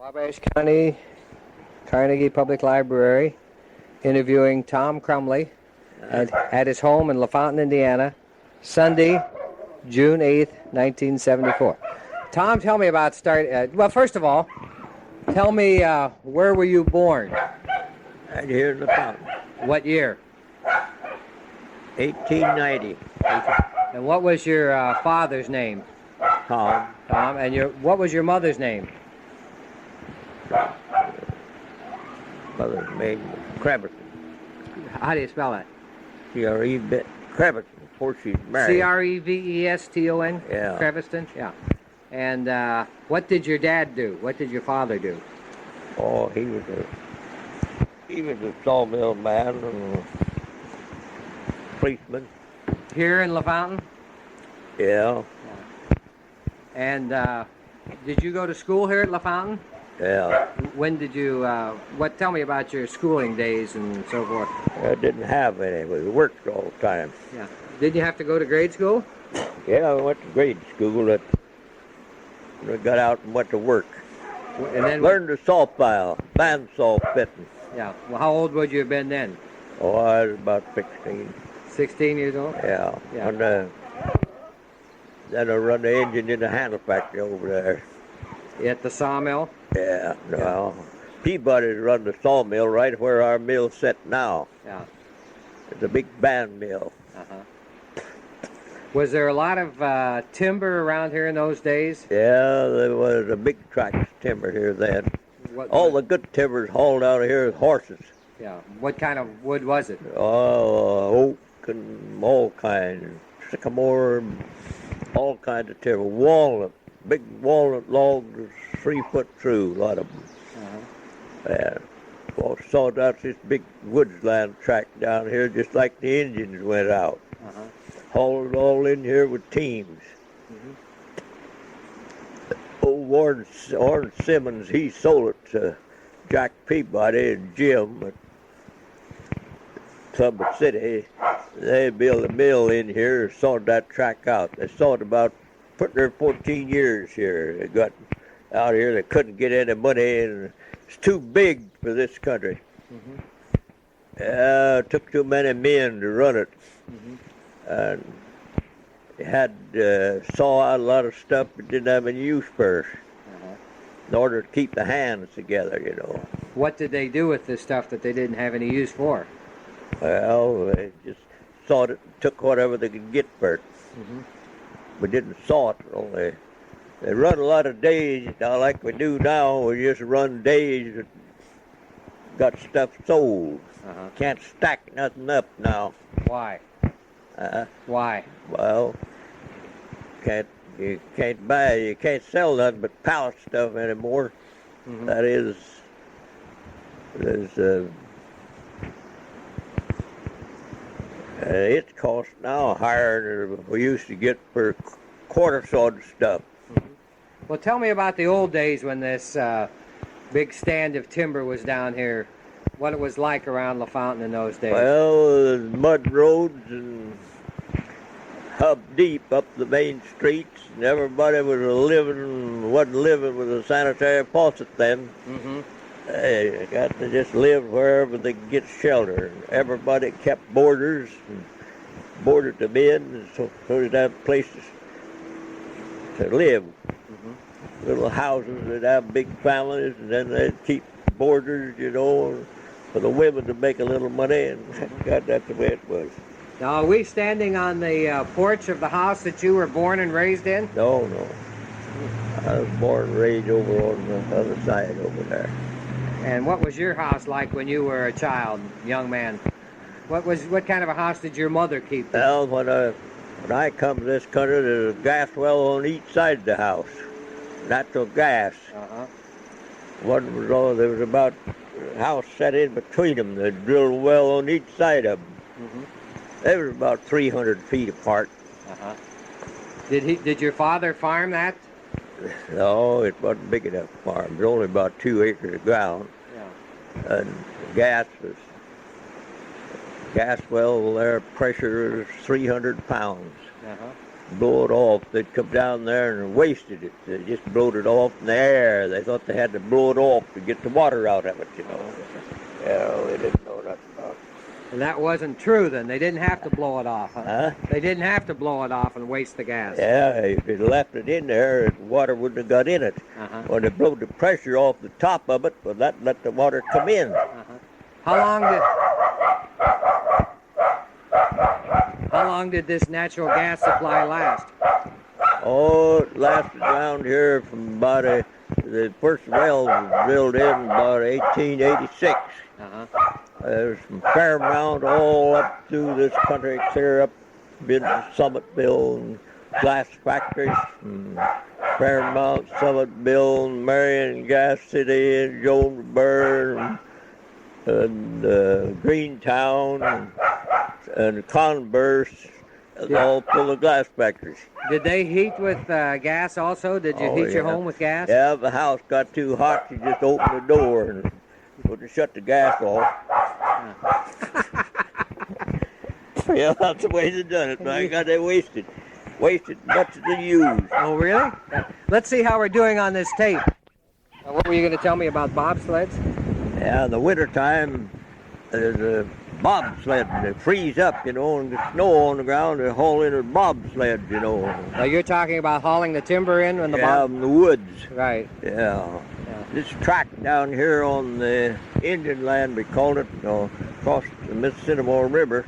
Wabash County, Carnegie Public Library, interviewing Tom Crumley at his home in LaFontaine, Indiana, Sunday, June 8th, 1974. Tom, tell me about well, first of all, tell me where were you born? Right here in the fountain. What year? 1890. And what was your father's name? Tom. Tom. And what was your mother's name? Mother's name Creverton. How do you spell that? C-R-E-V Creverton. Before she's married. C-R-E-V-E-S-T-O-N? Yeah. Creviston? Yeah. And what did your dad do? What did your father do? Oh, he was a sawmill man and a policeman. Here in LaFontaine? Yeah. And did you go to school here at LaFontaine? Yeah. When did you, tell me about your schooling days and so forth. I didn't have any. We worked all the time. Yeah. Did you have to go to grade school? Yeah, I went to grade school. I got out and went to work. And then learned to saw file, bandsaw fitting. Yeah. Well, how old would you have been then? Oh, I was about 16. 16 years old? Yeah. Yeah. And then I run the engine in the handle factory over there. At the sawmill? Yeah. No. Peabody's run the sawmill right where our mill's set now. Yeah. It's a big band mill. Uh-huh. Was there a lot of timber around here in those days? Yeah, there was a big tract of timber here then. All the good timber's hauled out of here with horses. Yeah. What kind of wood was it? Oh, oak and all kinds. Sycamore, all kinds of timber. Walnut, big walnut logs, 3 foot through, a lot of them. Uh-huh. Well, sawed out this big woodsland tract down here just like the engines went out. Uh-huh. Hauled it all in here with teams. Mm-hmm. Old Warren Simmons, he sold it to Jack Peabody and Jim at Summit City. They built a mill in here, sawed that track out. They sawed about, put there 14 years here. They got out here, they couldn't get any money, and it's too big for this country. Mm-hmm. It took too many men to run it. Mm-hmm. And they had saw out a lot of stuff that didn't have any use for us. Uh-huh. In order to keep the hands together, you know. What did they do with this stuff that they didn't have any use for? Well, they just sawed it and took whatever they could get for it. Mm-hmm. We didn't saw it, only they run a lot of days, now like we do now. We just run days that got stuff sold. Uh-huh. Can't stack nothing up now. Why? Why? Well, you can't sell nothing but pallet stuff anymore. Mm-hmm. That is, it's cost now higher than we used to get for quarter sawed stuff. Mm-hmm. Well, tell me about the old days when this big stand of timber was down here. What it was like around LaFontaine in those days. Well, mud roads and hub deep up the main streets, and everybody wasn't living with a sanitary faucet then. Mm-hmm. They got to just live wherever they could get shelter. Everybody kept boarders and boarded them in, so they'd have places to live. Mm-hmm. Little houses, they'd have big families, and then they'd keep boarders, you know, for the women to make a little money, and God, that's the way it was. Now, are we standing on the porch of the house that you were born and raised in? No. I was born and raised over on the other side over there. And what was your house like when you were a child, young man? What kind of a house did your mother keep? Well, when I come to this country, there's a gas well on each side of the house. Natural gas. Uh-huh. There was about a house set in between them. They drilled a well on each side of them. Mm-hmm. They were about 300 feet apart. Uh-huh. Did your father farm that? No, it wasn't big enough to farm. It was only about 2 acres of ground. Yeah. And the gas well there, pressure was 300 pounds. Uh-huh. blow it off. They'd come down there and wasted it. They just blowed it off in the air. They thought they had to blow it off to get the water out of it, you know. Yeah, they didn't know that stuff. And that wasn't true then. They didn't have to blow it off, huh? Huh? They didn't have to blow it off and waste the gas. Yeah, if they left it in there, the water wouldn't have got in it. Uh-huh. When they blew the pressure off the top of it, well, that let the water come in. Uh-huh. How long did this natural gas supply last? Oh, it lasted around here from about the first well was drilled in about 1886. Uh-huh. There's from Fairmount all up through this country, clear up into Summitville and glass factories, and Fairmount, Summitville, and Marion, Gas City, and Jonesboro, and Greentown, and Converse, all full of glass factories. Did they heat with gas also? Did you heat your home with gas? Yeah, if the house got too hot, you just open the door and wouldn't shut the gas off. Yeah, that's the way they done it. My God, they wasted much as they used. Oh, really? Let's see how we're doing on this tape. What were you going to tell me about bobsleds? Yeah, in the wintertime, there's a bobsled. They freeze up, you know, and the snow on the ground. They haul in a bobsled, you know. Now you're talking about hauling the timber in when the in the woods. Right. Yeah. This track down here on the Indian land, we called it, across the Mississippi River,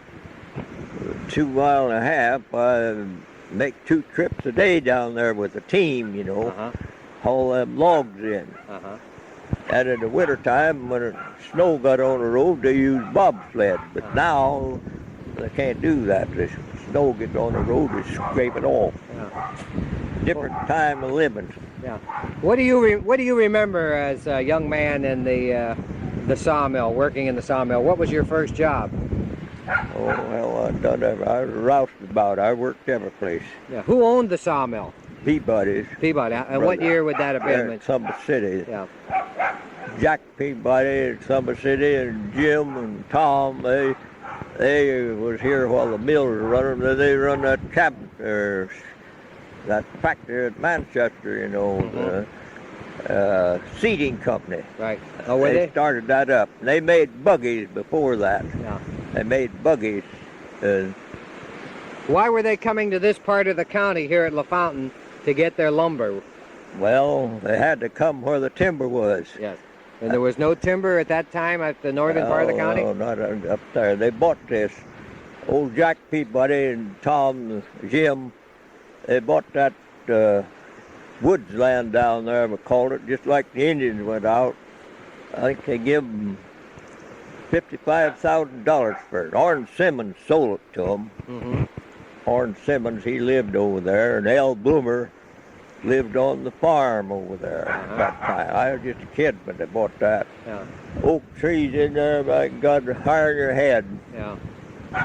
2.5 miles. I make 2 trips a day down there with a team, you know, haul them logs in. And in the wintertime, when the snow got on the road, they used bobsled. But now, they can't do that. The snow gets on the road, they scrape it off. Different time of living. Yeah. What do you remember as a young man in the sawmill, working in the sawmill? What was your first job? Oh, well, I've done everything. I was roustabout. I worked every place. Yeah. Who owned the sawmill? Peabody's. Peabody. And what year would that have been? In Summer City. Yeah. Jack Peabody in Summer City and Jim and Tom, they was here while the mill was running. Then they run that cabin, that factory at Manchester, you know, the seeding company. Right. Oh, were they? Started that up. And they made buggies before that. Yeah. They made buggies. Why were they coming to this part of the county here at LaFontaine to get their lumber? Well, they had to come where the timber was. Yes. And there was no timber at that time at the northern part of the county? No, not up there. They bought this. Old Jack Peabody and Tom, Jim, they bought that woods land down there, we called it, just like the Indians went out. I think they give them $55,000 for it. Orrin Simmons sold it to them. Orrin Simmons, he lived over there, and Al Bloomer lived on the farm over there at that time. I was just a kid when they bought that. Yeah. Oak trees in there, by God, higher than your head. Yeah.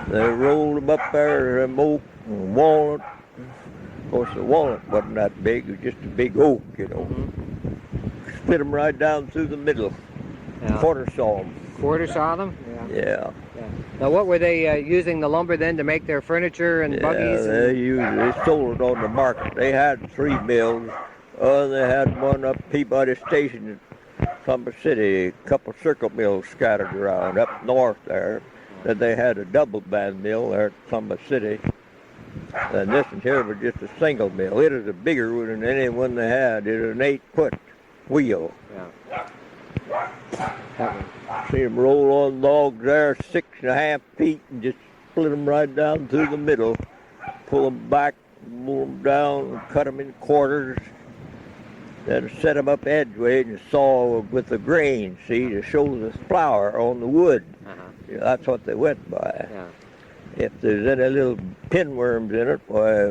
They rolled them up there, them oak and walnut. Of course, the walnut wasn't that big, it was just a big oak, you know. Split them right down through the middle. Yeah. Quarter saw them. Quarter saw them? Yeah. Now, what were they using the lumber then to make their furniture and buggies? They sold it on the market. They had 3 mills. They had one up Peabody Station in Summer City, a couple circle mills scattered around up north there. Then they had a double band mill there at Summer City. And this one here was just a single mill. It is a bigger one than any one they had. It was an 8-foot wheel. See them roll on logs there, 6.5 feet, and just split them right down through the middle. Pull them back, pull them down, and cut them in quarters. Then set them up edgeways and saw with the grain, see, to show the flour on the wood. That's what they went by. If there's any little pinworms in it,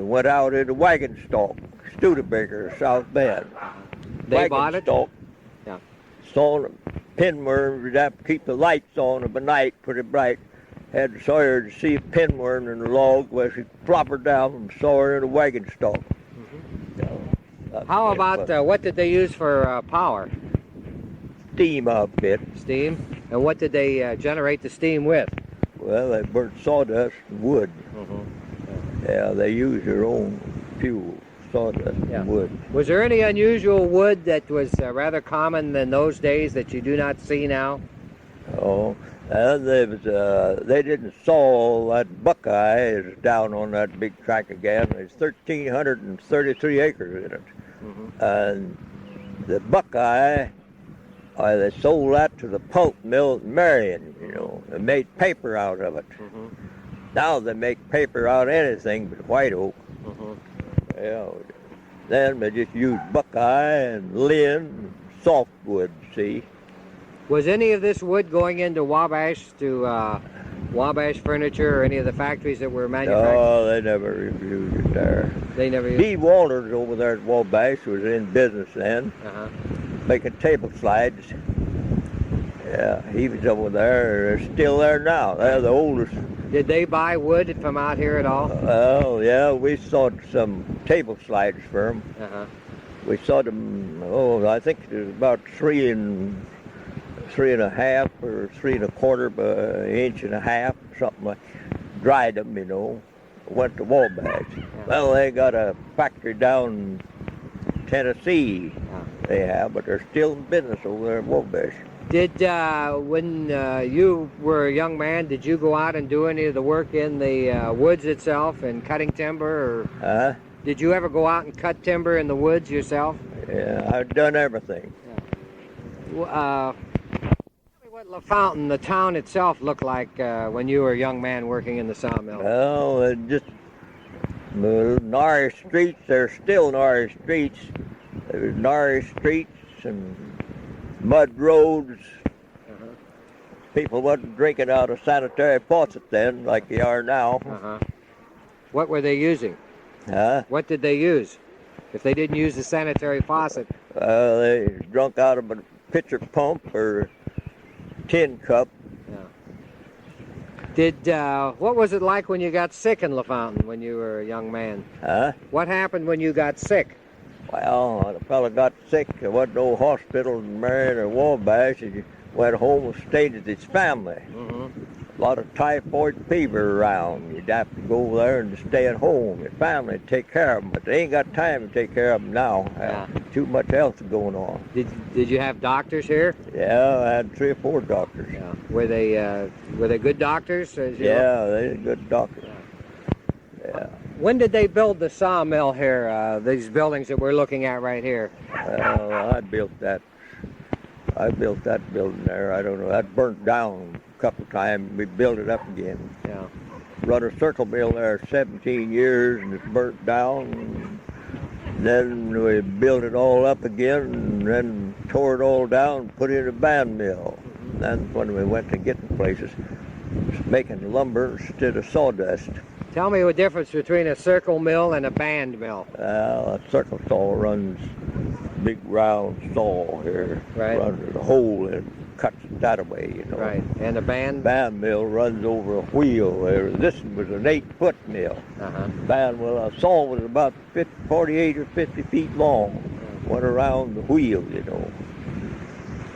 went out in a wagon stalk, Studebaker, South Bend. They bought it? Stalk. Saw them pinworms, you'd have to keep the lights on them at night pretty bright. Had Sawyer to see a pinworm in the log where she floppered down and saw her in a wagon stalk. How about, what did they use for power? Steam outfit. Steam? And what did they generate the steam with? Well, they burnt sawdust and wood. Yeah, they used their own. fuel, sawdust, Yeah. and wood. Was there any unusual wood that was rather common in those days that you do not see now? Oh, and they didn't saw that buckeye is down on that big tract again. There's 1,333 acres in it. Mm-hmm. And the buckeye, they sold that to the pulp mill in Marion, and made paper out of it. Mm-hmm. Now they make paper out of anything but white oak. Mm-hmm. Yeah. Then they just use buckeye and lin, softwood, see. Was any of this wood going into Wabash to Wabash Furniture or any of the factories that were manufacturing? No, they never used it there. They never used it? D. Walters over there at Wabash was in business then, making table slides. Yeah, he was over there. They're still there now. They're the oldest. Did they buy wood from out here at all? Well, yeah, we sawed some table slides for them. We sawed them, I think it was about 3 1/2 or 3 1/4 by 1 1/2 inch, something like. Dried them, went to Wabash. Well, they got a factory down in Tennessee. They have, but they're still in business over there at Wabash. Did when you were a young man, did you go out and do any of the work in the woods itself and cutting timber, or did you ever go out and cut timber in the woods yourself? Yeah, I've done everything. Tell me what LaFontaine, the town itself, looked like when you were a young man working in the sawmill. Well, it just gnarly streets. There's still gnarly streets. There's gnarly streets and mud roads. People wasn't drinking out of sanitary faucets then like they are now. What were they using? What did they use? If they didn't use the sanitary faucet? They drunk out of a pitcher pump or tin cup. What was it like when you got sick in LaFontaine when you were a young man? What happened when you got sick? Well, when a fella got sick, there wasn't no hospital in Marion or Wabash. He went home and stayed with his family. A lot of typhoid fever around. You'd have to go over there and stay at home. Your family would take care of them, but they ain't got time to take care of them now. Too much else going on. Did you have doctors here? Yeah, I had 3 or 4 doctors. Were they good doctors? Yeah, they were good doctors. When did they build the sawmill here, these buildings that we're looking at right here? Well, I built that building there. I don't know. That burnt down a couple of times. We built it up again. Run a circle mill there 17 years and it burnt down. Then we built it all up again and then tore it all down and put in a band mill. That's when we went to getting places, making lumber instead of sawdust. Tell me the difference between a circle mill and a band mill. A circle saw runs big round saw here. Runs a hole and cuts it that way, Right. And a band mill runs over a wheel there. This was an 8-foot mill. Band mill, a saw was about 48 or 50 feet long. Went around the wheel,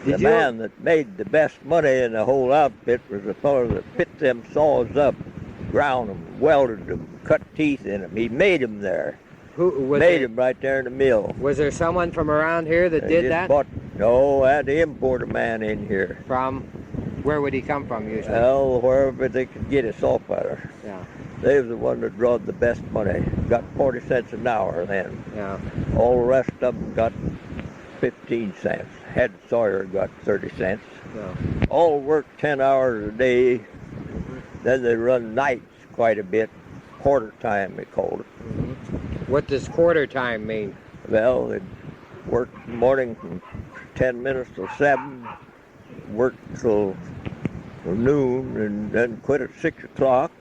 The man that made the best money in the whole outfit was the fellow that fit them saws up, ground them, welded them, cut teeth in them. He made them there. Made them right there in the mill. Was there someone from around here that did that? No, I had to import a man in here. From? Where would he come from usually? Well, wherever they could get his saw cutter. They was the one that drawed the best money. Got 40 cents an hour then. All the rest of them got 15 cents. Head sawyer got 30 cents. All worked 10 hours a day. Then they run nights quite a bit. Quarter time, they called it. What does quarter time mean? Well, they'd work in the morning from 10 minutes till 7, work till noon, and then quit at 6 o'clock,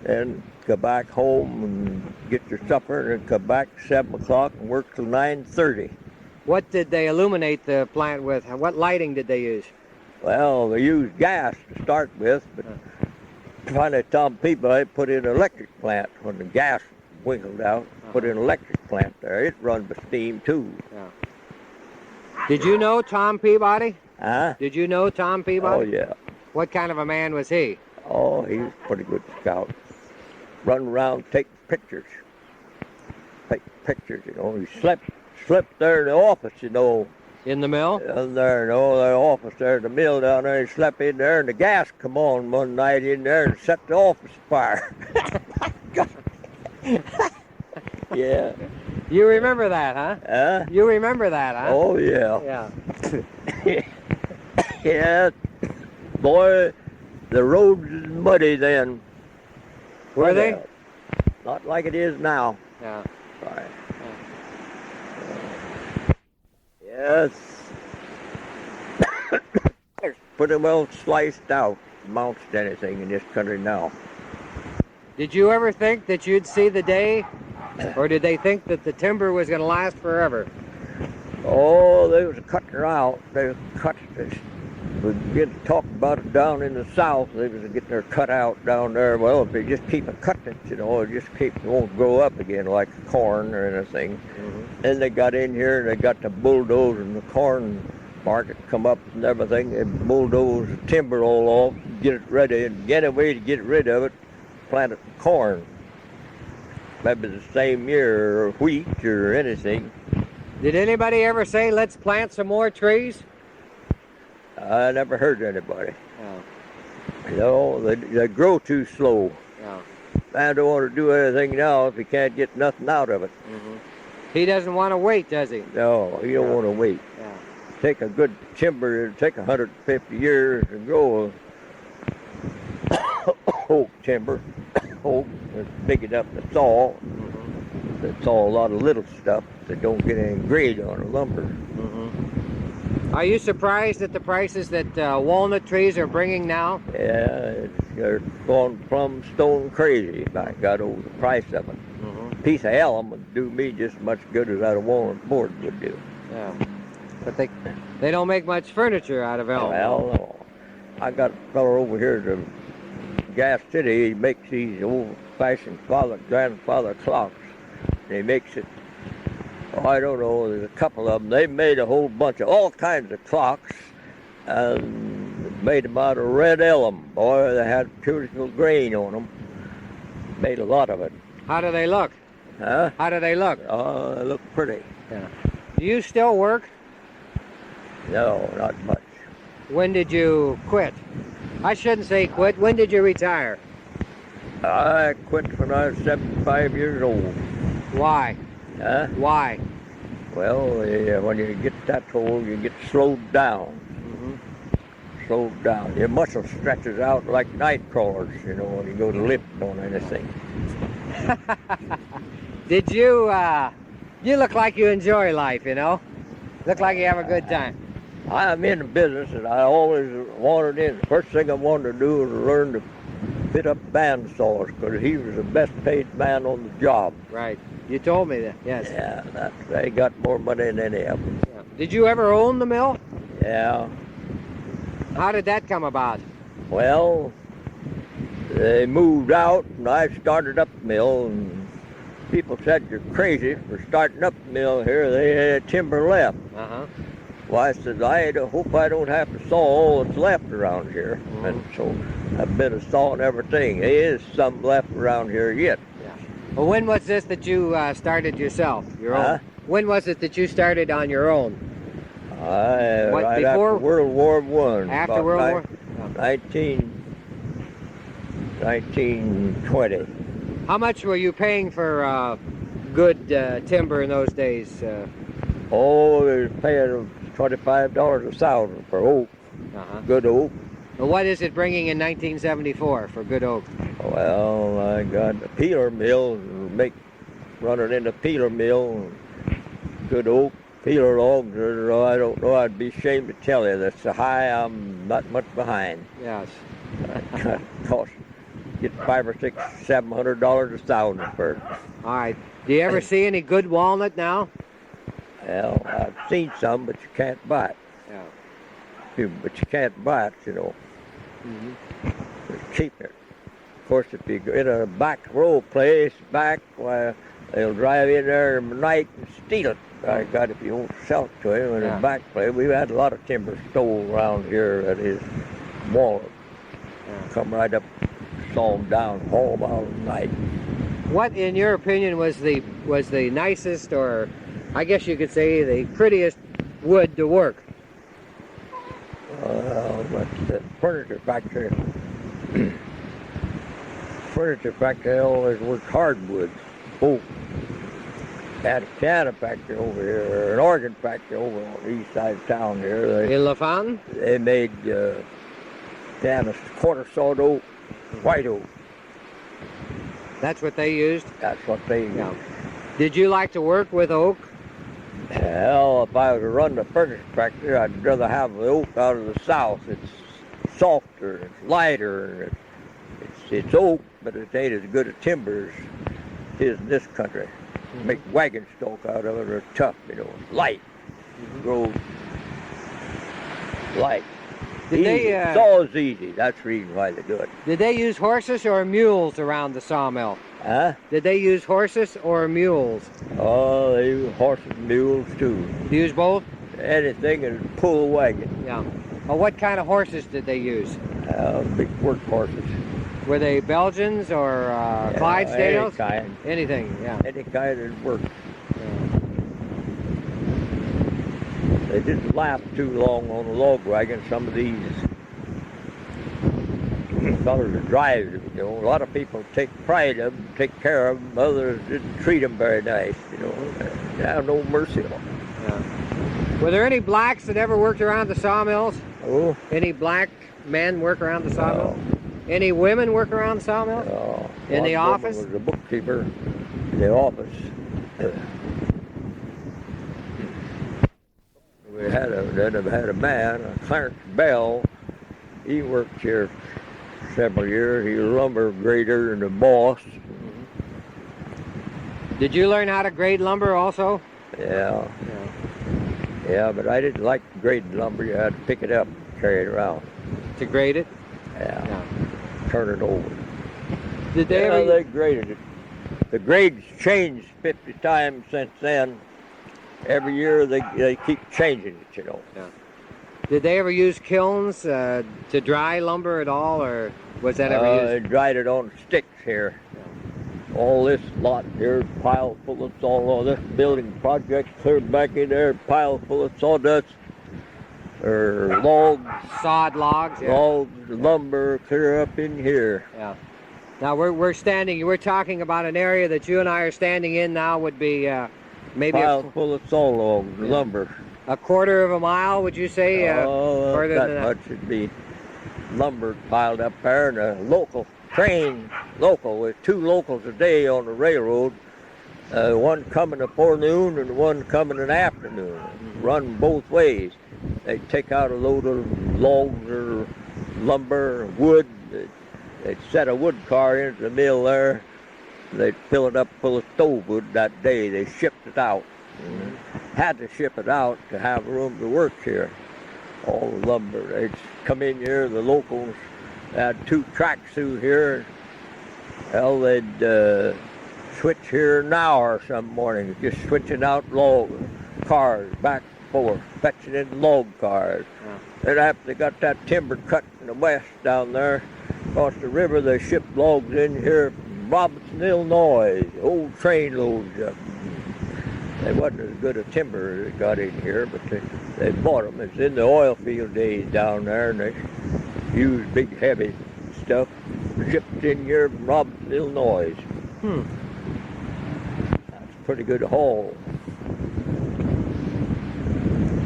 and go back home and get your supper, and then come back at 7 o'clock and work till 9:30. What did they illuminate the plant with? What lighting did they use? Well, they used gas to start with, but finally some people, they put in an electric plant when the gas winkled out. Put in an electric plant there. It runs by steam too. Did you know Tom Peabody? Did you know Tom Peabody? Oh, yeah. What kind of a man was he? Oh, he was a pretty good scout. Run around, take pictures. pictures, you know. He slept there in the office, you know. In the mill? Down there, their office there, the mill down there. He slept in there, and the gas come on one night in there and set the office afire. Yeah. You remember that, huh? Huh? You remember that, huh? Oh, yeah. Yeah. Yeah. Boy, the roads was muddy then. Were they? Not like it is now. Yeah. Right. Yes. It's pretty well sliced out, amounts to anything in this country now. Did you ever think that you'd see the day, or did they think that the timber was going to last forever? Oh, they was cutting her out. They cut this. We begin to talk about it down in the south. They was getting her cut out down there. Well, if they just keep cutting it, you know, it won't grow up again like corn or anything. Mm-hmm. Then they got in here and they got the bulldoze and the corn market come up and everything. They bulldoze the timber all off, get it ready, and get a way to get rid of it, plant it in corn. Maybe the same year, or wheat or anything. Did anybody ever say, let's plant some more trees? I never heard anybody. Oh. You know, they grow too slow. Oh. Man don't want to do anything now if he can't get nothing out of it. Mm-hmm. He doesn't want to wait, does he? No, he don't want to wait. Yeah. Take a good timber, it'll take 150 years to grow a oak timber. Oak is big enough to saw. Mm-hmm. They saw a lot of little stuff that don't get any grade on the lumber. Mm-hmm. Are you surprised at the prices that walnut trees are bringing now? Yeah, they're going plumb stone crazy. I got over the price of it. Mm-hmm. A piece of elm would do me just as much good as that walnut board would do. Yeah, but they don't make much furniture out of elm. Well, no. I got a fellow over here to Gas City. He makes these old-fashioned grandfather clocks. He makes it. Oh, I don't know, there's a couple of them. They made a whole bunch of all kinds of clocks and made them out of red elm. Boy, they had beautiful grain on them. Made a lot of it. How do they look? Huh? How do they look? Oh, they look pretty. Yeah. Do you still work? No, not much. When did you quit? I shouldn't say quit. When did you retire? I quit when I was 75 years old. Why? Huh? Why? Well, yeah, when you get that old, you get slowed down. Mm-hmm. Slowed down. Your muscle stretches out like night crawlers, you know, when you go to lift on anything. Did you, you look like you enjoy life, you know? Look like you have a good time. I'm in the business, and I always wanted in. The first thing I wanted to do was learn to fit up band saws, because he was the best paid man on the job. Right. You told me that, yes. Yeah, they got more money than any of them. Yeah. Did you ever own the mill? Yeah. How did that come about? Well, they moved out, and I started up the mill, and people said, you're crazy for starting up the mill here. They had timber left. Uh-huh. Well, I said, I hope I don't have to saw all that's left around here. Mm-hmm. And so I've been sawing everything. There is some left around here yet. Yeah. Well, when was this that you started yourself, your own? When was it that you started on your own? Right after World War I. After World War? 1920. How much were you paying for good timber in those days? Oh, they were paying $25 a thousand for oak, good oak. Well, what is it bringing in 1974 for good oak? Well, I got a peeler mill, running in the peeler mill, good oak, peeler logs. I don't know, I'd be ashamed to tell you. That's so high, I'm not much behind. Yes. Cost, get $500 or $700 a thousand for it. All right. Do you ever see any good walnut now? Well, I've seen some, but you can't buy it. Yeah. But you can't buy it, you know. Mm-hmm. It's cheaper. Of course, if you go in a back row place, well, they'll drive in there in the night and steal it. I got if you won't sell it to him in the back place. We've had a lot of timber stolen around here at his wallet. Come right up, saw them down, haul them out at night. What, in your opinion, was the nicest, or I guess you could say the prettiest wood to work? What's the furniture factory? Furniture factory always worked hardwood. Oak. Had a piano factory over here, an organ factory over on the east side of town here. In LaFontaine? They made pianos, quarter sawed oak, white oak. That's what they used? That's what they used. Yeah. Did you like to work with oak? Hell, if I were to run the furniture factory, I'd rather have the oak out of the south. It's softer, it's lighter, and it's oak, but it ain't as good a timber as it is in this country. Make wagon stock out of it, or tough, light. Grow light. Saw's easy. That's the reason why they do it. Did they use horses or mules around the sawmill? Huh? Did they use horses or mules? Oh, they use horses and mules too. Use both? Anything that pull a wagon. Yeah. Well, what kind of horses did they use? Big work horses. Were they Belgians or Clydesdales? Any kind. Anything, yeah. Any kind that worked. Yeah. They didn't last too long on a log wagon. Some of these fellas that drive them, a lot of people take pride of them, take care of them. Others didn't treat them very nice, They have no mercy on them. Yeah. Were there any blacks that ever worked around the sawmills? Oh? Any black men work around the sawmill? No. Any women work around the sawmill? No. In the office? Was a bookkeeper in the office. We had a man, Clarence Bell. He worked here several years. He was a lumber grader and a boss. Did you learn how to grade lumber also? Yeah. Yeah, but I didn't like grading lumber. You had to pick it up and carry it around. To grade it? Yeah. Turn it over. Did they they graded it. The grades changed 50 times since then. Every year they keep changing it, Yeah. Did they ever use kilns to dry lumber at all, or was that ever used? They dried it on sticks here. Yeah. All this lot here, pile full of all this building project cleared back in there, pile full of sawdust, or logs. Sawed logs. Yeah. Logs, lumber, clear up in here. Yeah. Now we're talking about an area that you and I are standing in now would be maybe pile full of saw logs, lumber. A quarter of a mile, would you say? Further that than much would be lumber piled up there, and a local with 2 locals a day on the railroad. One coming at forenoon and one coming in the afternoon. Run both ways. They'd take out a load of logs or lumber or wood. They'd set a wood car into the mill there. They'd fill it up full of stove wood that day. They shipped it out. Had to ship it out to have room to work here. All the lumber. They'd come in here, the locals had 2 tracks through here. Well, they'd switch here an hour some mornings, just switching out log cars back and forth, fetching in log cars. Yeah. Then after they got that timber cut in the west down there, across the river, they shipped logs in here from Robinson, Illinois, old train loads of them. They wasn't as good a timber as they got in here, but they bought them. It's in the oil field days down there, and they used big, heavy stuff shipped in here from Robinson, Illinois. That's a pretty good haul.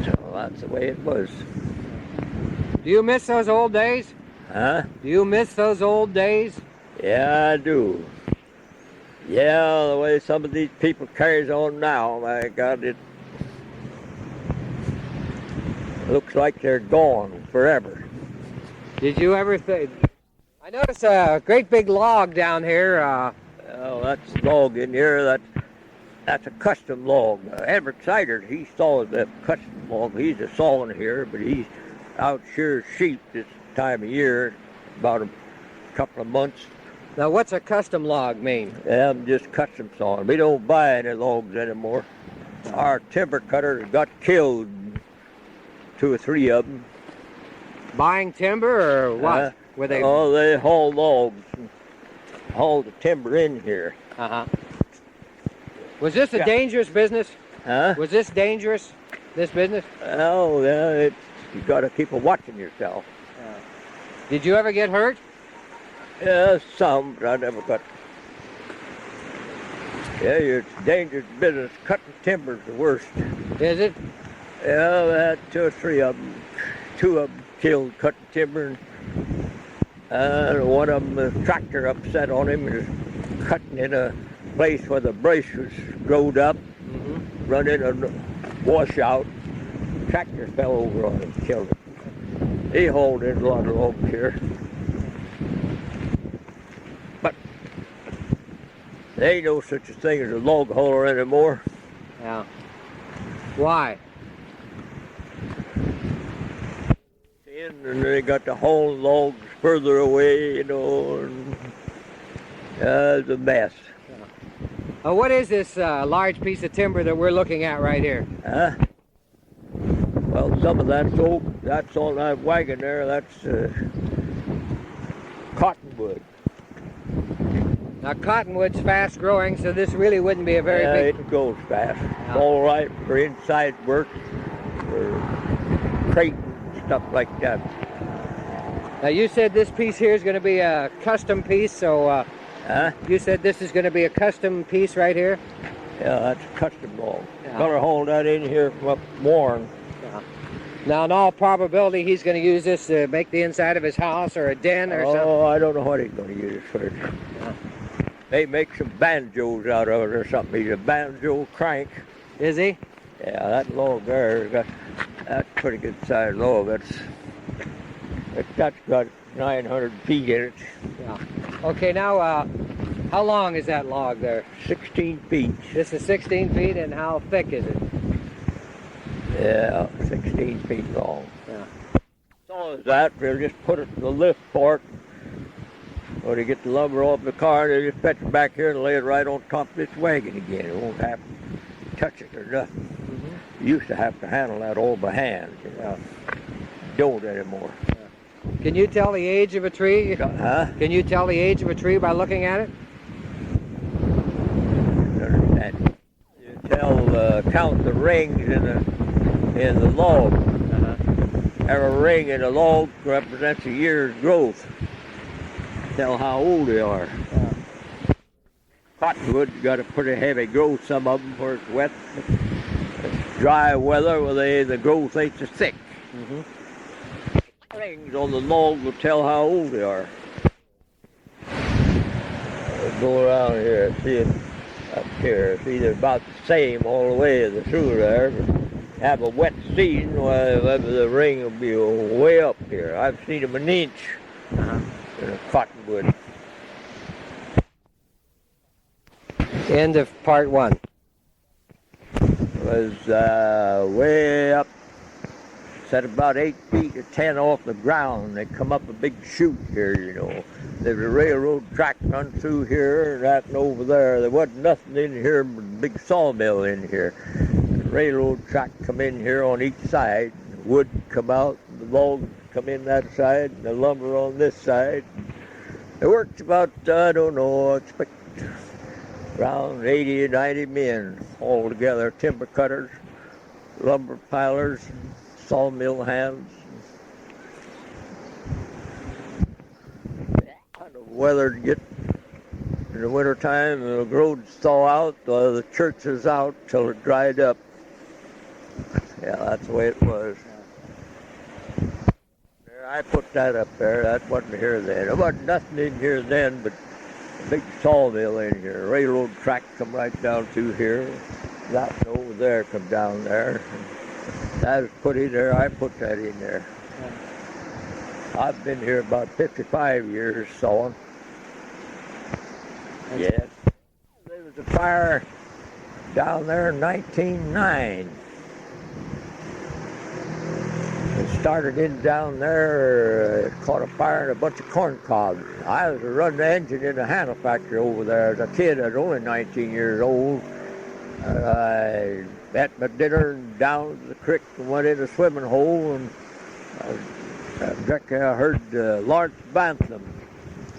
So that's the way it was. Do you miss those old days? Huh? Do you miss those old days? Yeah, I do. Yeah, the way some of these people carries on now, my God, it looks like they're gone forever. Did you ever think? I noticed a great big log down here. Well, that's a log in here. That's a custom log. Everett Sider, he saws that custom log. He's a sawing here, but he's out shears sheep this time of year, about a couple of months. Now, what's a custom log mean? I'm just custom sawing. We don't buy any logs anymore. Our timber cutters got killed, 2 or 3 of them. Buying timber or what? Were they? Oh, they haul logs. hauled the timber in here. Uh-huh. Was this a Yeah. dangerous business? Huh? Was this dangerous, this business? Oh, yeah, you got to keep watching yourself. Did you ever get hurt? Yeah, some, but I never got. Yeah, it's dangerous business. Cutting timber's the worst. Is it? Yeah, we had 2 or 3 of them. 2 of them killed cutting timber. And one of them, the tractor upset on him, was cutting in a place where the brush was growed up, run in a washout. Tractor fell over on him, killed him. He hauled in a lot of logs here. But there ain't no such a thing as a log hauler anymore. Yeah. Why? And they got to haul logs further away, you know, and it's a mess. What is this large piece of timber that we're looking at right here? Huh? Well, some of that's oak. That's on that wagon there. That's cottonwood. Now, cottonwood's fast growing, so this really wouldn't be a very big... It goes fast. It's all right for inside work, for crate and stuff like that. Now, you said this piece here is going to be a custom piece, so Huh? you said this is going to be a custom piece right here? Yeah, that's a custom log. Yeah. Gonna hold that in here from up Warren. Now, in all probability, he's going to use this to make the inside of his house or a den or something. Oh, I don't know what he's going to use it for. They make some banjos out of it or something. He's a banjo crank. Is he? Yeah, that log there, that's a pretty good sized log. That's got 900 feet in it. Yeah. Okay, now, how long is that log there? 16 feet. This is 16 feet, and how thick is it? Yeah, 16 feet long. Yeah. So as that, they'll just put it in the lift port. When they get the lumber off the car, they just fetch it back here and lay it right on top of this wagon again. It won't have to touch it or nothing. You used to have to handle that all by hand. You know. Don't anymore. Can you tell the age of a tree? Huh? Can you tell the age of a tree by looking at it? Understand. You count the rings in the log. Every ring in a log represents a year's growth. Tell how old they are. Cottonwood, you got a pretty heavy growth, some of them, where it's wet. It's dry weather where the growth ain't so thick. Rings on the log will tell how old they are. Go around here, see it up here. See, they're about the same all the way through there. Have a wet season, the ring will be way up here. I've seen them an inch in a cottonwood. End of part 1. Was way up, set about 8 feet or 10 off the ground. They come up a big chute here, you know. There's a railroad track run through here and that and over there. There wasn't nothing in here but a big sawmill in here. The railroad track come in here on each side. The wood come out, the logs come in that side, and the lumber on this side. It worked about, I don't know, I expect around 80 or 90 men all together, timber cutters, lumber pilers, sawmill hands. Kind of weather to get in the wintertime, the roads thaw out, the church is out till it dried up. Yeah, that's the way it was. I put that up there. That wasn't here then. There wasn't nothing in here then but a big sawmill in here. Railroad track come right down through here. That over there come down there. That was put in there. I put that in there. I've been here about 55 years sawing. Yes. There was a fire down there in 1909. It started in down there, caught a fire in a bunch of corn cobs. I was running the engine in a handle factory over there as a kid. I was only 19 years old. I ate my dinner and down to the creek and went in a swimming hole, and I heard Lawrence Bantham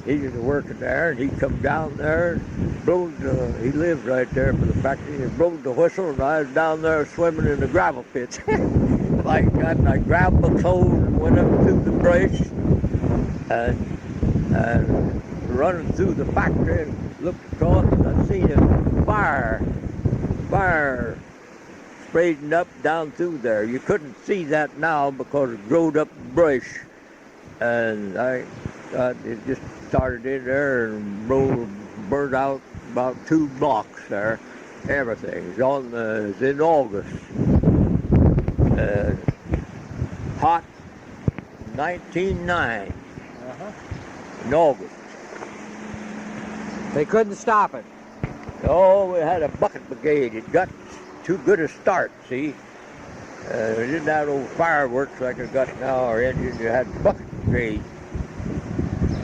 he was working there, and he'd come down there and blowed he lived right there for the factory, and blowed the whistle, and I was down there swimming in the gravel pits. I grabbed my clothes and went up through the brush and running through the factory and looked across, and I seen a fire spreading up down through there. You couldn't see that now because it growed up brush, and it just started in there and burned out about 2 blocks there. Everything. It was in August. Hot 1909. In August. They couldn't stop it. Oh, we had a bucket brigade. It got too good a start, see. We didn't have no fireworks like it got now, or engines. You had bucket brigade.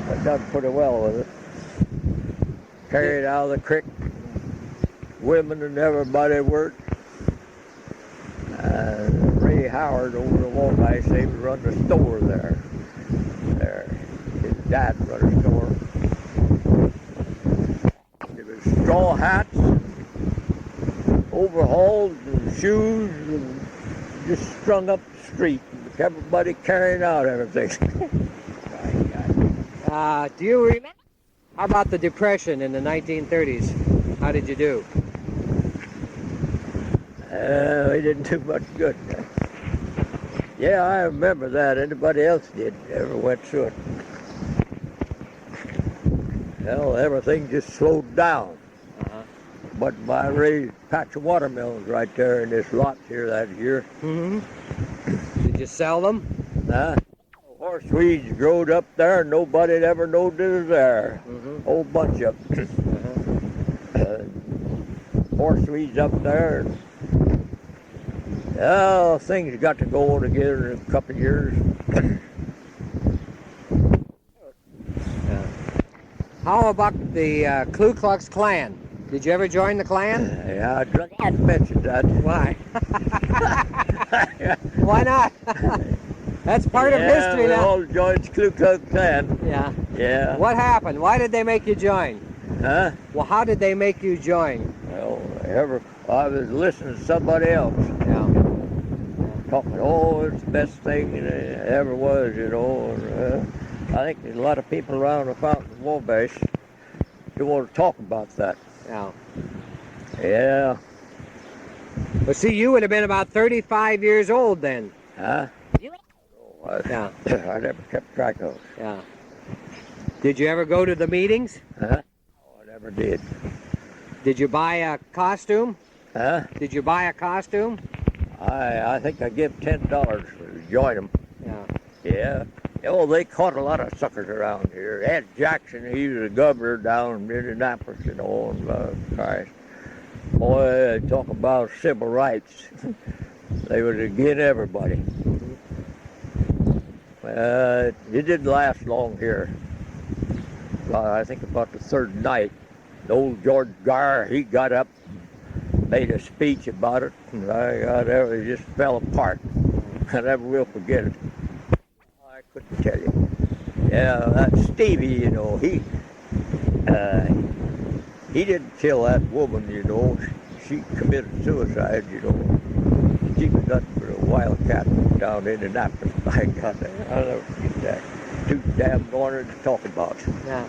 That done pretty well with it. Carried out of the creek. Women and everybody worked. Ray Howard over the Wabash, they would run the store there. His dad run a store. There was straw hats, overalls, and shoes, and just strung up the street. Everybody carrying out everything. Do you remember? How about the Depression in the 1930s? How did you do? We didn't do much good. Yeah, I remember that. Anybody else did ever went through it. Well, everything just slowed down. But I raised a patch of watermelons right there in this lot here that year. Did you sell them? Horse weeds growed up there, and nobody ever knowed it was there. Whole bunch of them. Horse weeds up there. Oh, things got to go together in a couple of years. How about the Ku Klux Klan? Did you ever join the Klan? Yeah, I mentioned that. Why? Why not? That's part of history we now. all joined the Ku Klux Klan. Yeah. Yeah. What happened? Why did they make you join? Huh? Well, how did they make you join? Well, I was listening to somebody else. Yeah. Talking, it's the best thing it ever was, you know. And, I think there's a lot of people around the fountain of Wabash who want to talk about that. Yeah. Yeah. Well, see, you would have been about 35 years old then. Huh? Yeah. I never kept track of it. Yeah. Did you ever go to the meetings? Huh? Oh, I never did. Did you buy a costume? Huh? Did you buy a costume? I think I give $10 to join them. Yeah. Yeah. Oh, they caught a lot of suckers around here. Ed Jackson, he was a governor down in Indianapolis, you know, and Christ. Boy, they talk about civil rights. They was against everybody. It didn't last long here. I think about the third night, the old George Garr, he got up, made a speech about it, and it just fell apart. I never will forget it. I couldn't tell you. Yeah, that Stevie, you know, he didn't kill that woman, you know. She committed suicide, you know. She was nothing but a wildcat down in Indianapolis. My God, I'll never forget that. Too damn honored to talk about. Yeah.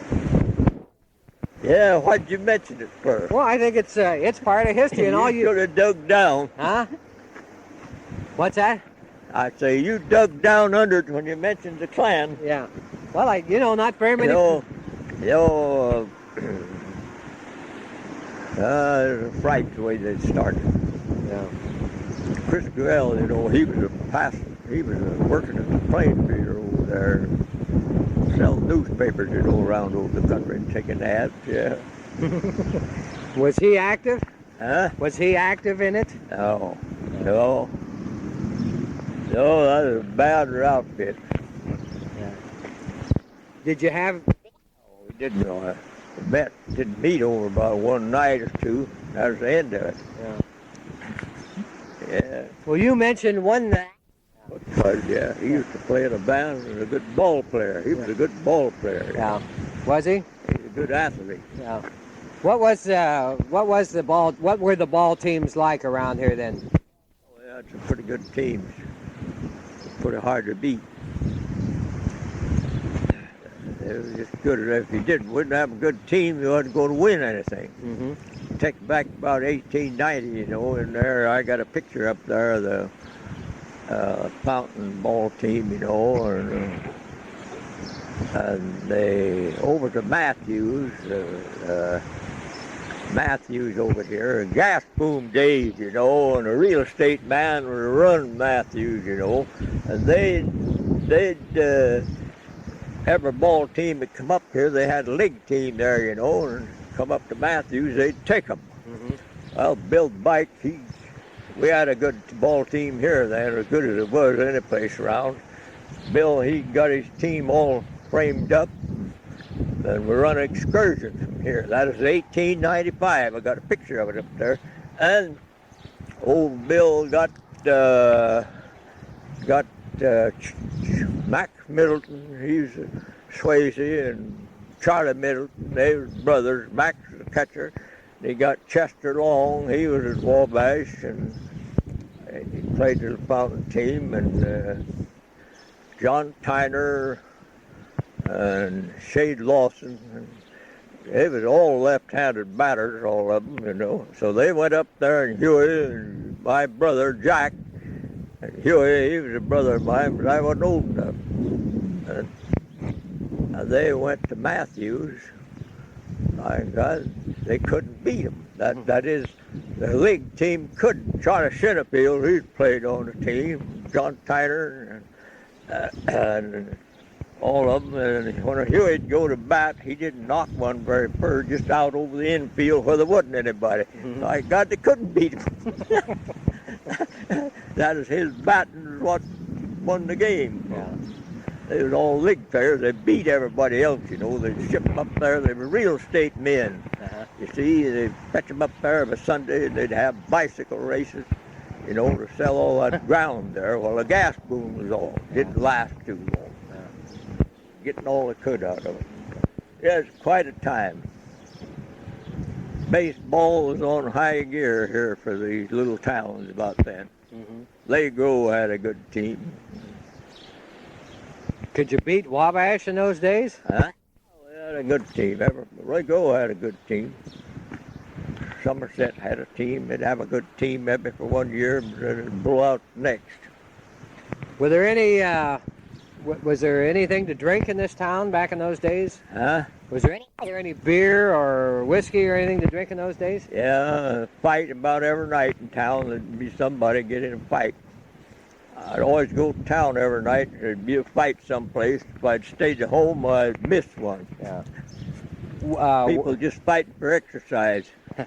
Yeah, why'd you mention it for? Well, I think it's part of history, and all you should have dug down. Huh? What's that? I say you dug down under it when you mentioned the Klan. Yeah. Well, not very many. It's a fright the way they started. Yeah. Chris Grell, you know, he was a pastor. He was working at the plane theater over there, selling newspapers, you know, around over the country and taking ads. Yeah. Was he active? Huh? Was he active in it? No, that was a bad outfit. Yeah. Did you have? We didn't know. Didn't meet over about one night or two. That was the end of it. Yeah. Yeah. Well, you mentioned one night. Because, yeah, he used to play in a band and a good ball player. He was a good ball player. Yeah. Was he? He's a good athlete. Yeah. What were the ball teams like around here then? Oh, yeah, it's a pretty good team. Pretty hard to beat. It was just good. If you wouldn't have a good team, you wasn't going to win anything. Mm-hmm. Take back about 1890, you know, and there I got a picture up there of the fountain ball team, you know, and they over to Matthews over here, gas boom days, you know, and a real estate man would run Matthews, you know, and they'd every ball team that come up here, they had a league team there, you know, and come up to Matthews, they'd take them. Mm-hmm. Well, Bill Bike, we had a good ball team here then, as good as it was any place around. Bill, he got his team all framed up, and we run an excursion from here. That was 1895. I got a picture of it up there. And old Bill got Mac Middleton, he's a Swayze, and Charlie Middleton, they were brothers. Mac's the catcher. They got Chester Long, he was at Wabash, and he played for the Fountain team, and John Tyner and Shade Lawson. And they was all left-handed batters, all of them, you know. So they went up there, and Huey and my brother Jack, and Huey, he was a brother of mine, but I wasn't old enough. And they went to Matthews. My God, they couldn't beat them. That is, the league team couldn't. Charlie Shinnefield, he played on the team. John Tyner and all of them. And when Huey'd go to bat, he didn't knock one very far, just out over the infield where there wasn't anybody. Mm-hmm. My God, they couldn't beat him. That is his batting what won the game. Yeah. They was all league players. They beat everybody else, you know. They'd ship them up there. They were real estate men. Uh-huh. You see, they'd fetch them up there every Sunday, and they'd have bicycle races, you know, to sell all that ground there. Well, the gas boom was all. Didn't last too long. Getting all they could out of it. Yeah, it's quite a time. Baseball was on high gear here for these little towns about then. Mm-hmm. Lego had a good team. Could you beat Wabash in those days? Huh? Oh, they had a good team. Lego had a good team. Somerset had a team. They'd have a good team maybe for 1 year, but then it'd blow out next. Were there any? Was there anything to drink in this town back in those days? Huh? Was there any beer or whiskey or anything to drink in those days? Yeah, fight about every night in town. There'd be somebody get in a fight. I'd always go to town every night. There'd be a fight someplace. If I'd stayed at home, I'd miss one. Yeah. People just fighting for exercise. Were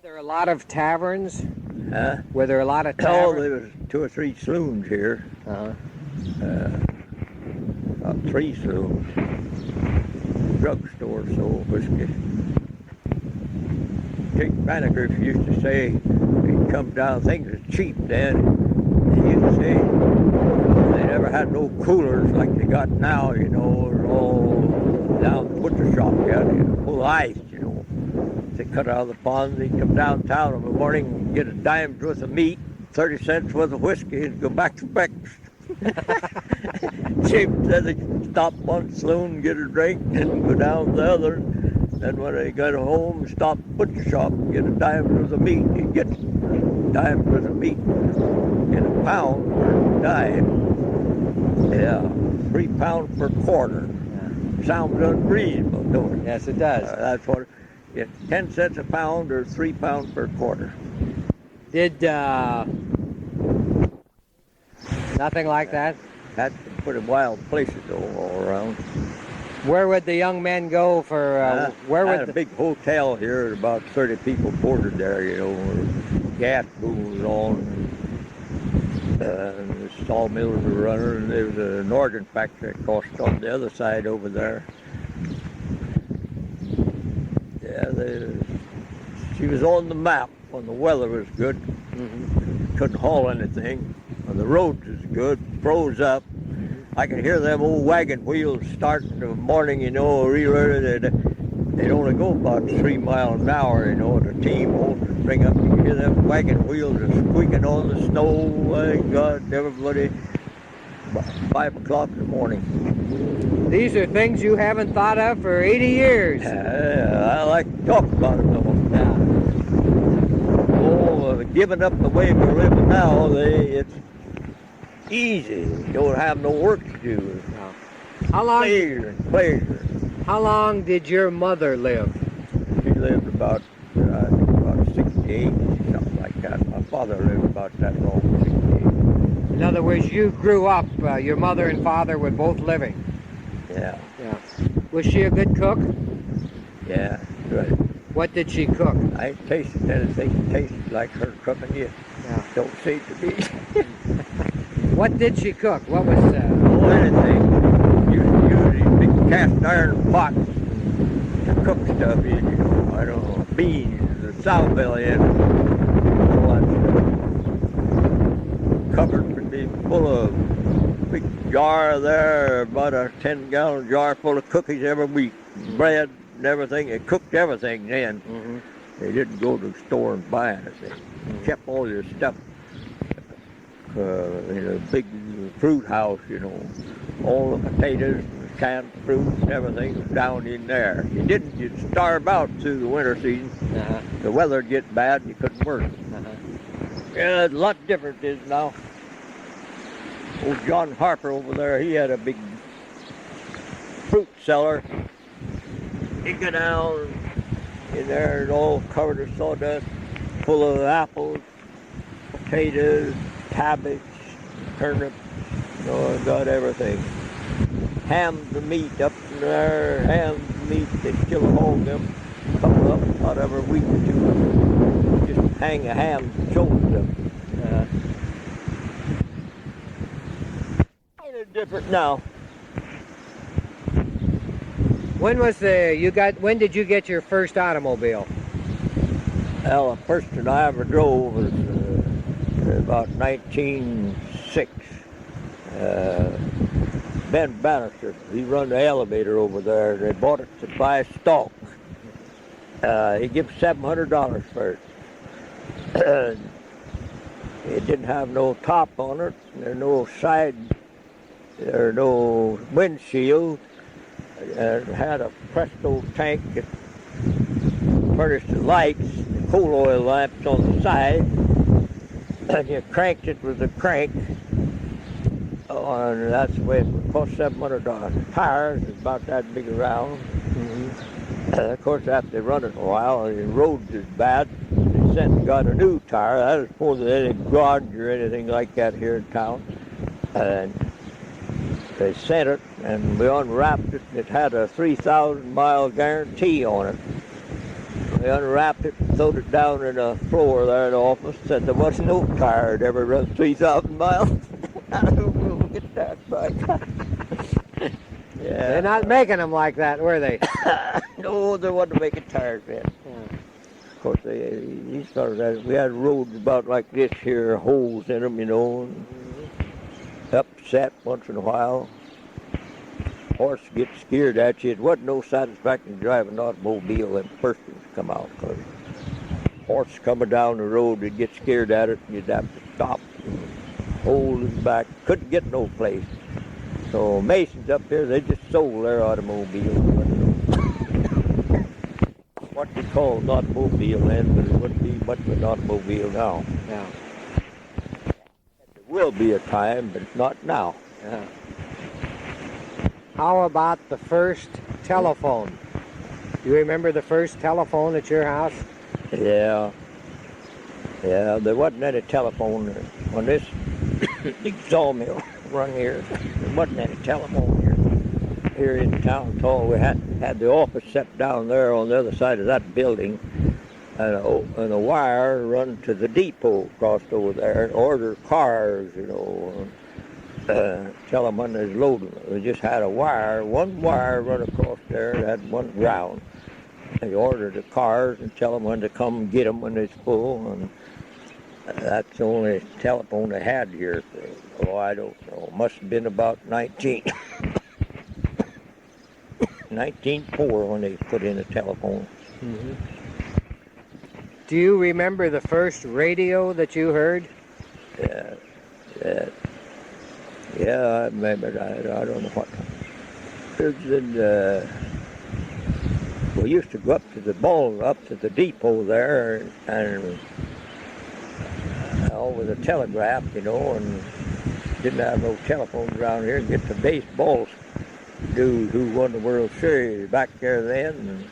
there a lot of taverns? Huh? Were there a lot of Oh, taverns? there was 2 or 3 saloons here. Uh-huh. About 3 saloons. Drugstore sold whiskey. Dick Banneker used to say, he'd come down, things was cheap then. He used to say, they never had no coolers like they got now, you know, they're all down the butcher shop, full of ice, you know. They cut out of the pond, they'd come downtown in the morning and get a dime's worth of meat, 30 cents worth of whiskey, and go back to breakfast. Cheap, then they stop one saloon, get a drink, and go down the other. Then when they got home, stop butcher shop, get a dime worth of meat. You get a dime worth of meat, get a pound per dime. Yeah, 3 pounds per quarter. Yeah. Sounds unreasonable, don't it? Yes, it does. That's what. It's 10 cents a pound or 3 pounds per quarter. Did nothing like that? That's some pretty wild places all around. Where would the young men go for? Where would a big hotel here? About 30 people boarded there. You know, where gas boom was on, and the sawmills were running. And there was an organ factory across on the other side over there. Yeah, she was on the map when the weather was good. Mm-hmm. Couldn't haul anything. When the roads was good, froze up. I can hear them old wagon wheels starting in the morning, you know, real early. They'd only go about 3 miles an hour, you know, the team won't bring up. You hear them wagon wheels are squeaking on the snow. My God, everybody, 5 o'clock in the morning. These are things you haven't thought of for 80 years. I like to talk about it, though. Giving up the way we're living now, it's easy. You don't have no work to do. No. How long? Pleasure. How long did your mother live? She lived about 68, something like that. My father lived about that long, 68. In other words, you grew up. Your mother and father were both living. Yeah. Yeah. Was she a good cook? Yeah, good. What did she cook? I ain't tasted anything that tasted like her cooking yet. Yeah. Don't seem to be. What did she cook? What was? Oh, anything. Usually big cast iron pots to cook stuff in. You know, I don't know, beans, the sawmill in, all that stuff. Cupboard would be full of big jar there, about a 10-gallon jar full of cookies every week, bread. And everything. They cooked everything then. Mm-hmm. They didn't go to the store and buy anything. Kept all your stuff in a big fruit house, you know. All the potatoes, and the canned fruit, and everything was down in there. You'd starve out through the winter season. Uh-huh. The weather would get bad and you couldn't work. Uh-huh. Yeah, it's a lot different is now. Old John Harper over there, he had a big fruit cellar. He'd go down in there and all covered with sawdust, full of apples, potatoes, cabbage, turnips, you know, got everything. Ham the meat up in there, ham the meat, they'd kill a hog them, couple up about every week or two. Just hang a ham and shoulder them. Kind of different now. When did you get your first automobile? Well, the first one I ever drove was about 1906. Ben Bannister, he run the elevator over there. They bought it to buy stock. He gave $700 for it. It didn't have no top on it. There's no side. There's no windshield. It had a Presto tank that furnished the lights, the coal oil lamps on the side, and you cranked it with a crank. And that's the way it would cost $700. Tires is about that big around. Mm-hmm. Of course, after they run it a while, the roads is bad. They sent and got a new tire. That was more than any garage or anything like that here in town. And they sent it, and we unwrapped it. It had a 3,000-mile guarantee on it. We unwrapped it, throwed it down in the floor there in the office, said there wasn't no tire that ever run 3,000 miles. I don't know where we'll get that back. Yeah. They're not making them like that, were they? No, they wasn't making tires then. Yeah. Of course, these fellas, we had roads about like this here, holes in them, you know, and upset once in a while. Horse gets scared at you. It wasn't no satisfaction driving an automobile when first ones come out, because horse coming down the road, they'd get scared at it, and you'd have to stop and hold his back. Couldn't get no place. So Masons up here, they just sold their automobiles. What they call an automobile then, but it wouldn't be much of an automobile now. Yeah. There will be a time, but it's not now. Yeah. How about the first telephone? Do you remember the first telephone at your house? Yeah. Yeah, there wasn't any telephone on this big sawmill run here. There wasn't any telephone here in town at all. We had the office set down there on the other side of that building, and a wire run to the depot crossed over there and order cars, you know. Tell them when there's loading. We just had one wire run across there that had one ground. They order the cars and tell them when to come get them when it's full. And That's the only telephone they had here for, oh, I don't know, must have been about 1904 when they put in a telephone. Mm-hmm. Do you remember the first radio that you heard? Yeah, I remember that. I don't know what. It was in, we used to go up to the depot there, and with a telegraph, and didn't have no telephones around here, and get the baseball dude who won the World Series back there then.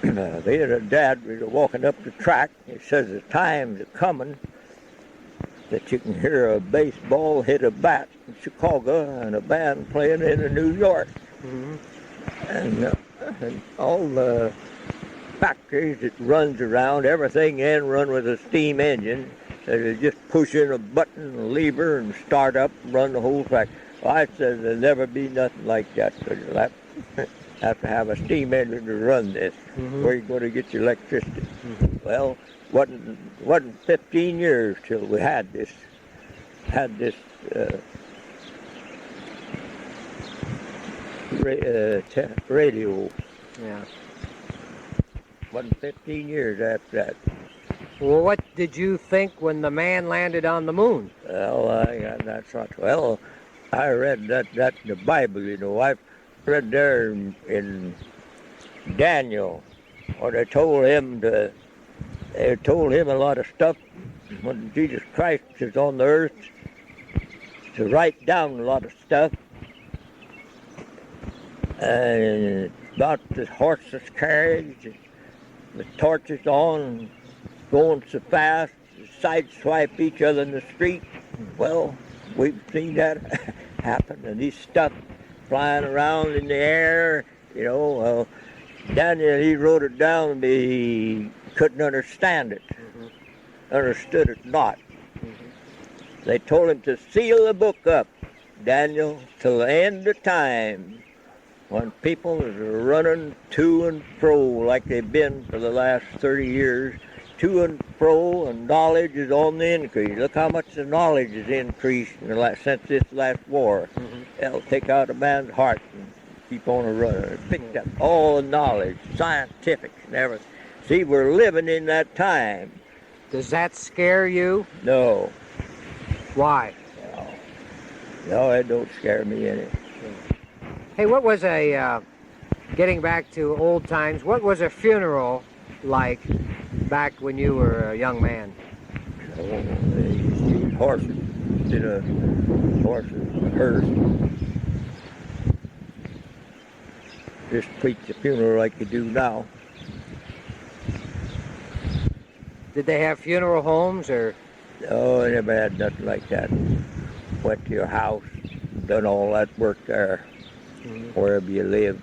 And they and Dad were walking up the track. He says the time's coming that you can hear a baseball hit a bat in Chicago and a band playing in New York. Mm-hmm. And all the factories that runs around, everything in run with a steam engine. So you just push in a button, a lever, and start up and run the whole factory. Well, I said there'll never be nothing like that. So you'll have to have a steam engine to run this. Mm-hmm. Where are you going to get your electricity? Mm-hmm. Well, wasn't 15 years till we had this radio. Yeah. Wasn't 15 years after that. Well, what did you think when the man landed on the moon? Well, that's not well. I read that in the Bible. I read there in Daniel, where they told him a lot of stuff when Jesus Christ was on the earth, to write down a lot of stuff, and about the horses' carriage, the torches on, going so fast, sideswipe each other in the street. Well, we've seen that happen, and these stuff flying around in the air, Daniel, he wrote it down, and he couldn't understand it. Mm-hmm. Understood it not. Mm-hmm. They told him to seal the book up, Daniel, till the end of time, when people is running to and fro like they've been for the last 30 years, to and fro, and knowledge is on the increase. Look how much the knowledge has increased since this last war. Mm-hmm. It'll take out a man's heart and keep on running. It picked up all the knowledge, scientific and everything. See, we're living in that time. Does that scare you? No. Why? No, it don't scare me any. Hey, what was getting back to old times, what was a funeral like back when you were a young man? They used to use horses, hearse. Just preach the funeral like you do now. Did they have funeral homes or? No, I never had nothing like that. Went to your house, done all that work there, wherever you live.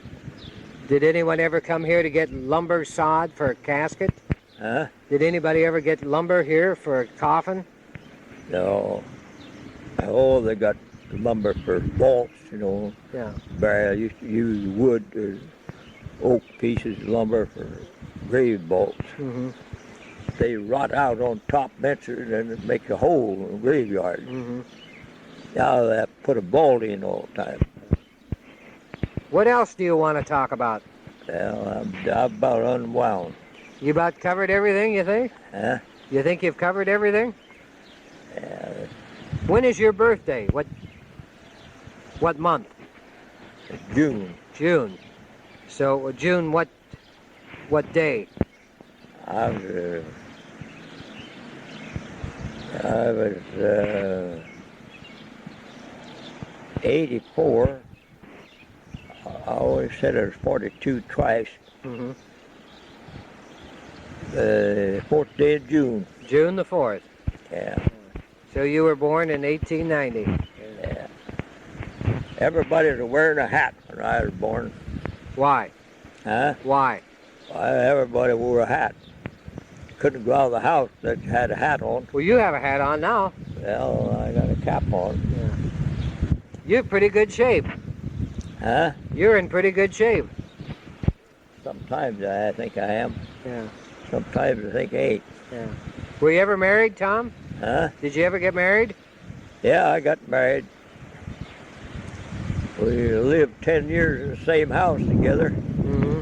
Did anyone ever come here to get lumber sawed for a casket? Huh? Did anybody ever get lumber here for a coffin? No. Oh, they got lumber for vaults, Yeah. I used to use wood, oak pieces of lumber for grave vaults. Mm-hmm. They rot out on top benches and it makes a hole in the graveyard. Mm-hmm. Now they have to put a vault in all the time. What else do you want to talk about? Well, I'm about unwound. You about covered everything, you think? Huh? You think you've covered everything? Yeah, When is your birthday? What month? it's June. June. So June, what day? I was 84. I always said I was 42 twice. Mm-hmm. The 4th day of June. June the 4th. Yeah. So you were born in 1890. Yeah. Everybody was wearing a hat when I was born. Why? Huh? Why? Everybody wore a hat. Couldn't go out of the house that had a hat on. Well, you have a hat on now. Well, I got a cap on. Yeah. You're in pretty good shape. Huh? You're in pretty good shape. Sometimes I think I am. Yeah. Sometimes I think I ain't. Yeah. Were you ever married, Tom? Huh? Did you ever get married? Yeah, I got married. We lived 10 years in the same house together. Mm-hmm.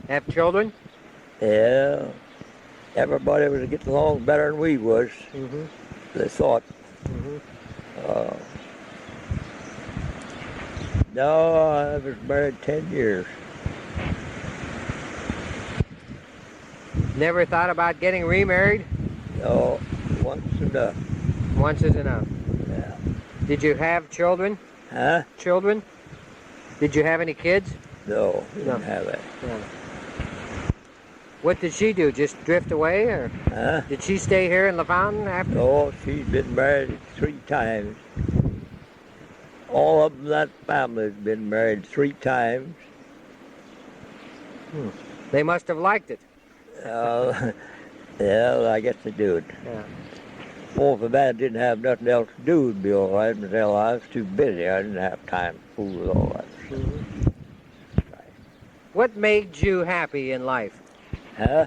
Have children? Yeah. Everybody was getting along better than we was, Mm-hmm. they thought. Mm-hmm. No, I was married 10 years. Never thought about getting remarried? No, once enough. Once is enough. Yeah. Did you have children? Huh? Children? Did you have any kids? No, didn't No. have that. No. What did she do? Just drift away, or Huh? did she stay here in LaFontaine after? No, she's been married 3 times. All of them, that family has been married 3 times. They must have liked it. Yeah, I guess they do it. Yeah. Well, if a man didn't have nothing else to do, it'd be all right. But hell, I was too busy. I didn't have time to fool with all that stuff. Mm-hmm. What made you happy in life? Huh?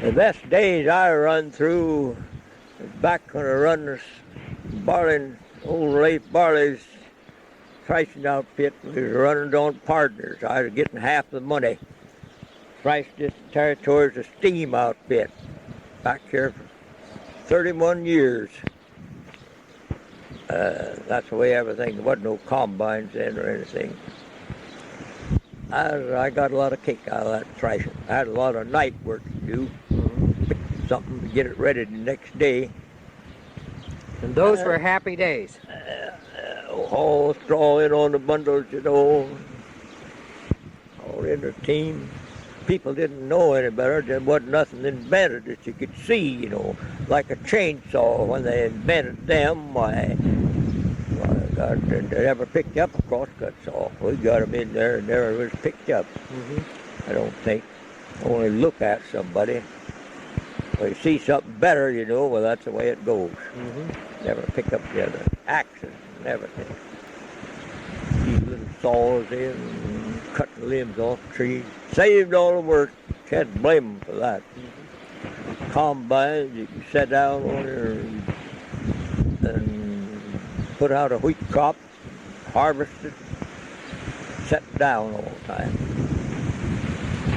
The best days I run through was back when I run this old Rafe Barley's threshing outfit. We was running on partners. I was getting half the money. Thrashed this territory as a steam outfit. Back here for 31 years. That's the way everything, there wasn't no combines then or anything. I got a lot of kick out of that thrashing. I had a lot of night work to do. Pick something to get it ready the next day. And those were happy days. Haul straw in on the bundles, all in the team. People didn't know any better. There wasn't nothing invented that you could see, like a chainsaw. When they invented them, why, God, they never picked up a crosscut saw. We got them in there and never was picked up. Mm-hmm. I don't think. Only look at somebody. When you see something better, well, that's the way it goes. Mm-hmm. Never pick up the other axes and everything. These little saws in and cut the limbs off trees. Saved all the work. Can't blame them for that. Mm-hmm. Combines, you can sit down on there and put out a wheat crop, harvest it, sit down all the time.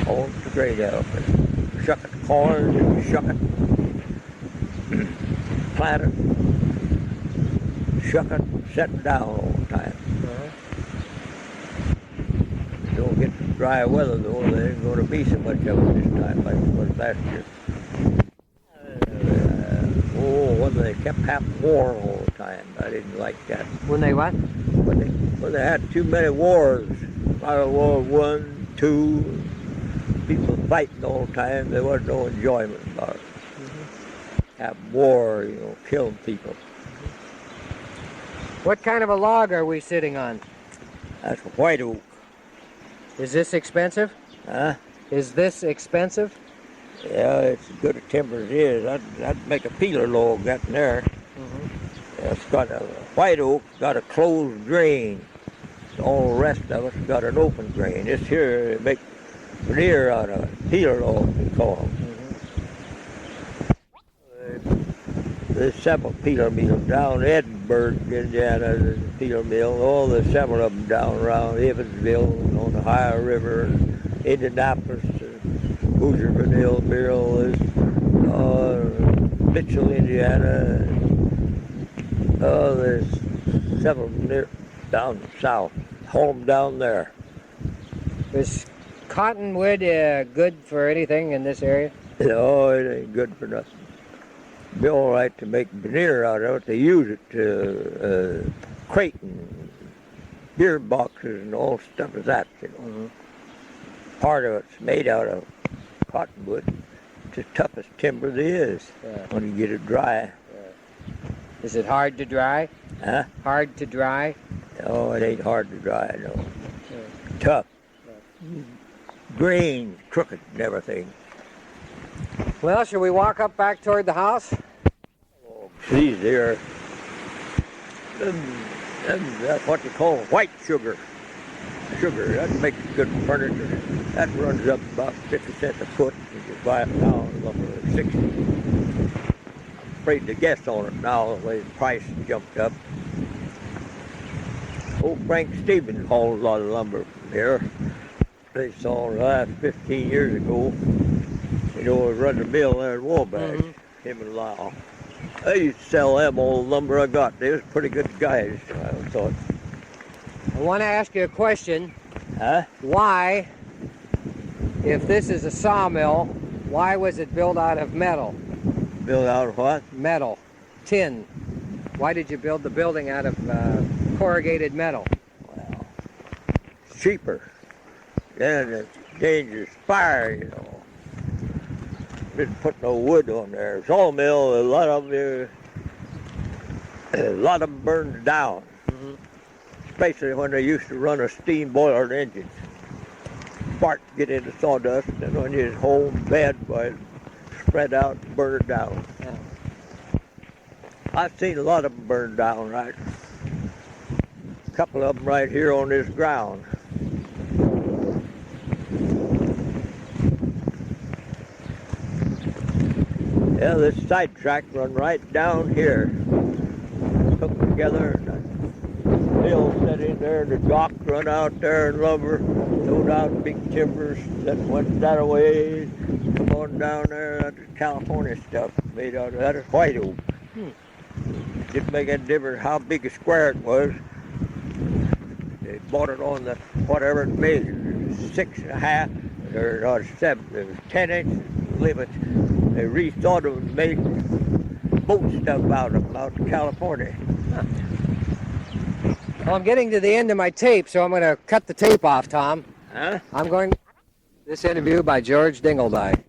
Hold the grade out there. Shuck it, corn, and shuck it. Plant it, shuck it, sit down all the time. Don't get dry weather though, there ain't going to be so much of it this time like it was last year. When they kept having war all the time, I didn't like that. When they what? When they had too many wars, World War I, II, people fighting all the time, there wasn't no enjoyment about it. Mm-hmm. Have war, killing people. What kind of a log are we sitting on? That's a white oak. Is this expensive? Huh? Is this expensive? Yeah, it's as good a timber as it is. I'd make a peeler log that in there. Mm-hmm. Yeah, it's got a white oak, got a closed grain. All the rest of it's got an open grain. This here, they make veneer out of it. Peeler log, we call them. Mm-hmm. There's several peeler mills down Edinburgh, Indiana. There's a peeler mill. There's several of them down around Evansville and on the Ohio River, and Indianapolis, Hoosierville, Mill, Mitchell, Indiana. There's several near down south. Home down there. Is cottonwood good for anything in this area? No, it ain't good for nothing. Be all right to make veneer out of it. They use it to creighton, beer boxes, and all stuff like that. Mm-hmm. Part of it's made out of cottonwood. It's the toughest timber there is when you get it dry. Is it hard to dry? Huh? Hard to dry? No, it ain't hard to dry, no. Tough. Green, crooked and everything. Well, shall we walk up back toward the house? These there, that's what you call white sugar. Sugar, that makes good furniture. That runs up about 50 cents a foot. You can buy it now, it's up to 60. afraid to guess on it now, the way the price jumped up. Old Frank Stevens hauled a lot of lumber from here. They saw the last 15 years ago. You know, I run the mill there in Wabash, him and Lyle. I used to sell them all the lumber I got. They was pretty good guys, I thought. I want to ask you a question. Huh? Why, if this is a sawmill, why was it built out of metal? Built out of what? Metal. Tin. Why did you build the building out of corrugated metal? Well, it's cheaper. Then it's dangerous fire, you know. Didn't put no wood on there. Sawmill, a lot of them burned down. Especially when they used to run a steam boiler engine. Sparks get into sawdust, and when you home bed, boy, spread out and burn it down. Yeah. I've seen a lot of them burn down, right? A couple of them right here on this ground. Yeah, this sidetrack run right down here. Hooked together, and the mill set in there, and the dock run out there, and lumber, towed out big timbers that went that way, come on down there. That's California stuff made out of that. Is white oak. Didn't make any difference how big a square it was. They bought it on the whatever it made, 6.5 or 7, 10-inch limit. They rethought them and made boat stuff out of them out in California. Well, I'm getting to the end of my tape, so I'm going to cut the tape off, Tom. Huh? I'm going. This interview by George Dingleby.